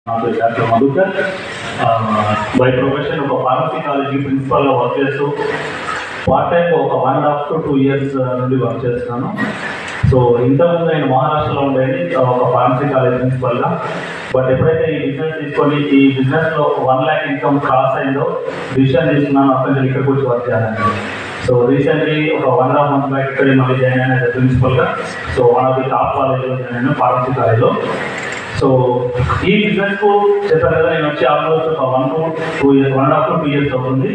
నాకు doctor Madhukar by profession ఒక pharmacy college ప్రిన్సిపల్గా work చేస్తూ పార్ట్ టైం ఒక 1.5 to 2 years నుండి వర్క్ చేస్తున్నాను. సో ఇంతకుముందు నేను మహారాష్ట్రలో ఉండేది ఒక ఫార్మసీ కాలేజ్ ప్రిన్సిపల్గా. బట్ ఎప్పుడైతే ఈ బిజినెస్ తీసుకొని ఈ బిజినెస్లో 1 lakh ఇన్కమ్ క్రాస్ అయిందో డిసిషన్ తీసుకున్నాను అక్కడి నుంచి ఇక్కడికి వచ్చి వర్క్ చేయాలని. సో రీసెంట్లీ ఒక 1.5 months బ్యాక్ ఇక్కడ మళ్ళీ జాయిన్ అయిన ప్రిన్సిపల్గా. So one of the top కాలేజ్లో జాయిన్ అయినా ఫార్మసీ కాలేజ్లో. సో ఈ బిజినెస్కు చెప్పాను కదా, నేను వచ్చి ఆల్మోస్ట్ ఒక 1.5 to 2 years అవుతుంది.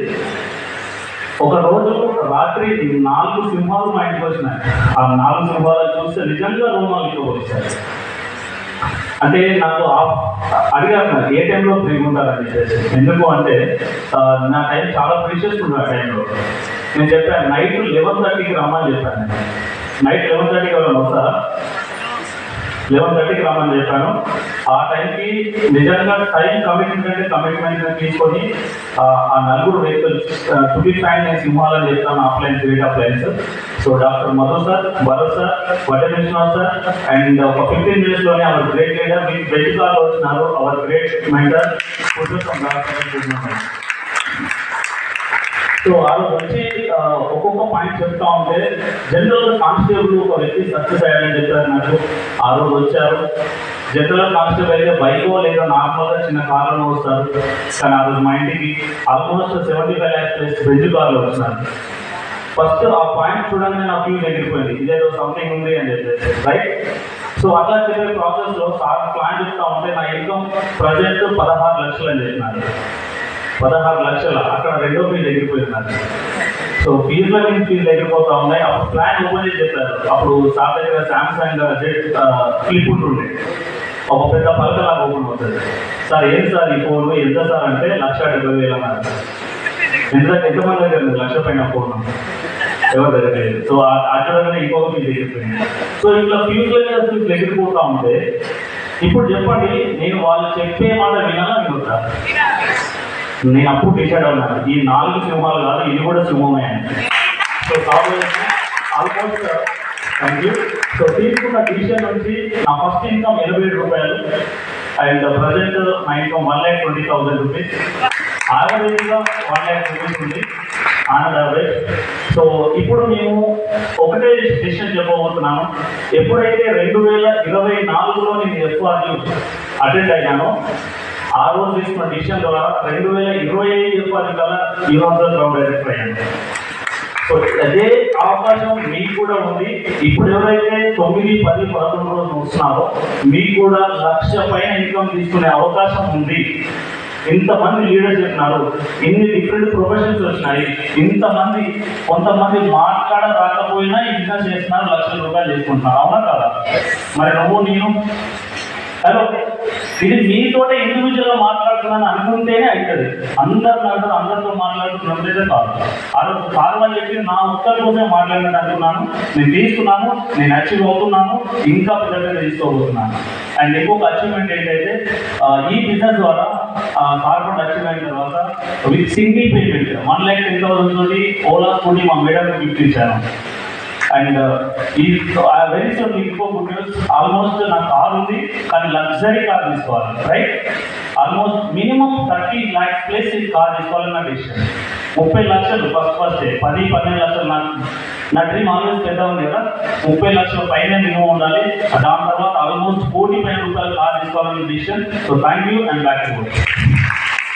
ఒక రోజు రాత్రి 4 సింహాలు మా ఇంటికి వచ్చినాయి. ఆ 4 సింహాలు చూస్తే నిజంగా రోమాలు వచ్చాయి. అంటే నాకు అడిగారు ఏ టైంలో ఫ్రీ ఉంటారని చెప్పేసి. ఎందుకు అంటే నా టైం చాలా ప్రీషియస్ ఉంది. ఆ టైంలో నేను చెప్పాను నైట్ 11:30కి రమ్మని చెప్పాను. నైట్ 11:30కి ఎవరైనా వస్తారా? 11:30కి రమ్మని చెప్పాను. ఆ టైంకి నిజంగా టైం కమిట్మెంట్ తీసుకొని ఆ 4 వెహికల్స్ టు బి ఫైన్ నేను సింహాలని చెప్తాను. Appliances, wait appliances. So doctor Madhu sir, Bharat sir, Vadde Vishwanath sir and ఒక 15 minutesలోనే అవర్ గ్రేట్ లీడర్ మీ బెంచ్ కార్లో వచ్చినారు. అవర్ గ్రేట్ మెంటర్ సో ఆ రోజు వచ్చి ఒక్కొక్క పాయింట్ చెప్తా ఉంటే జనరల్గా కానిస్టేబుల్ ఒక వ్యక్తి సక్సెస్ అయ్యాడని చెప్పారు నాకు. ఆ రోజు వచ్చారు. జనరల్ కానిస్టేబుల్ అయితే బైకో లేదా నార్మల్గా చిన్న కార్లో వస్తారు. కానీ ఆ రోజు మా ఇంటికి ఆల్మోస్ట్ 75 lakhs ప్లస్ బెంచ్ కార్లో వచ్చినారు. ఫస్ట్ ఆ పాయింట్ చూడగానే నా ఫ్యూజ్ ఎగిరిపోయింది, ఇదేదో సంథింగ్ ఉంది అని చెప్పేసి, రైట్. సో అట్లా చెప్పే ప్రాసెస్లో సార్ ప్లాన్ చెప్తా ఉంటే నా ఇన్కమ్ ప్రజెంట్ 16 లక్షలు అని చెప్పినారు. 16 లక్షలు అక్కడ రెండో ఫీజు ఎగిరిపోయినారు. సో ఫీజులో మీద ఫీజులు ఎగిరిపోతా ఉన్నాయి. అప్పుడు ప్లాన్ ఓపెన్ చేసి చెప్పారు. అప్పుడు సార్ దగ్గర శాంసంగ్ జెట్ ఫ్లిప్ ఉంటుండే, ఒక పెద్ద పలకలాగా ఓపెన్ అవుతుంది. సార్ ఏంటి సార్ ఈ ఫోన్ ఎంత సార్ అంటే 1,70,000 అన్నారు. ఎంతమంది దగ్గర 1,00,000 పైన ఫోన్ ఎవరి దగ్గర లేదు. సో అక్కడనే ఇంకొక ఫీజు ఎగిరిపోయింది. సో ఇట్లా ఫ్యూజ్లో మీద ఫీజులు ఎగిరిపోతా ఉంటే ఇప్పుడు చెప్పండి, నేను వాళ్ళు చెప్పే మాట వినాలా వినొద్దా? నేను అప్పుడు డిసైడ్ అన్నాను ఈ 4 సింహాలు కాదు, ఇది కూడా సింహమే అని. సో కాబట్టి ఆల్మోస్ట్ థ్యాంక్ యూ. సో తీసుకున్న డిసిషన్ నుంచి నా ఫస్ట్ ఇన్కమ్ 87 రూపాయలు అండ్ ప్రజెంట్ నా ఇన్కమ్ 1,20,000 రూపీస్. యావరేజ్గా 1 lakh రూపీస్ ఉంది ఆన్ యావరేజ్. సో ఇప్పుడు మేము ఒకటే డిసిషన్ చెప్పబోతున్నాను. ఎప్పుడైతే 2024లో నేను FRU అటెండ్ అయినానో ఆ రోజు తీసుకున్న డిసిషన్ ద్వారా 2025 FRU కల్లా యూనివర్సల్ గ్రౌండ్ డైరెక్టర్ అయ్యాను. సో అదే అవకాశం మీకు కూడా ఉంది. ఇప్పుడు ఎవరైతే 9, 10, 11 రోజులు వస్తున్నారో మీకు కూడా 1,00,000 పైన ఇన్కమ్ తీసుకునే అవకాశం ఉంది. ఇంతమంది లీడర్స్ చెప్పినారు, ఇన్ని డిఫరెంట్ ప్రొఫెషన్స్ వచ్చినాయి, ఇంతమంది కొంతమంది మాట్లాడ రాకపోయినా ఈ బిజినెస్ చేస్తున్నారు, 1,00,000 రూపాయలు చేసుకుంటున్నారు. అవునా కదా? మరి నువ్వు నేను హలో ఇది మీతోటే ఇండివిజువల్గా మాట్లాడుతున్నాను అనుకుంటేనే అవుతుంది. అందరితో మాట్లాడుతున్నట్లయితే కాదు. ఆ రోజు సార్ వాళ్ళు చెప్పి నా ఒక్కరి కోసమే మాట్లాడినట్టు అనుకున్నాను. నేను తీసుకున్నాను, నేను అచీవ్ అవుతున్నాను, ఇంకా పిల్లలకి తీసుకోబోతున్నాను. అండ్ ఇంకొక అచీవ్మెంట్ ఏంటంటే ఈ బిజినెస్ ద్వారా కార్పొరేట్ అచీవ్ అయిన తర్వాత విత్ సింగిల్ పేమెంట్ 1,10,000 తోటి ఓలా స్కూటీ మా మేడంకి గిఫ్ట్ ఇచ్చాను. అండ్ ఈ వెరీ సూన్ ఇంకో గుడ్ న్యూస్, ఆల్మోస్ట్ నా కార్ ఉంది కానీ లగ్జరీ కార్ తీసుకోవాలి, right. Almost minimum 30 lakhs plus ఈ కార్ తీసుకోవాలని నా డిసిషన్. 30 లక్షలు ఫస్ట్ 10-12 లక్షలు నా డ్రీమ్ ఆల్వేస్ పెద్ద ఉంది కదా. 30 లక్షల పైన మినిమం ఉండాలి. దాని తర్వాత ఆల్మోస్ట్ 1,00,00,000 రూపాయల కార్ తీసుకోవాలని decision. So thank you and back to work.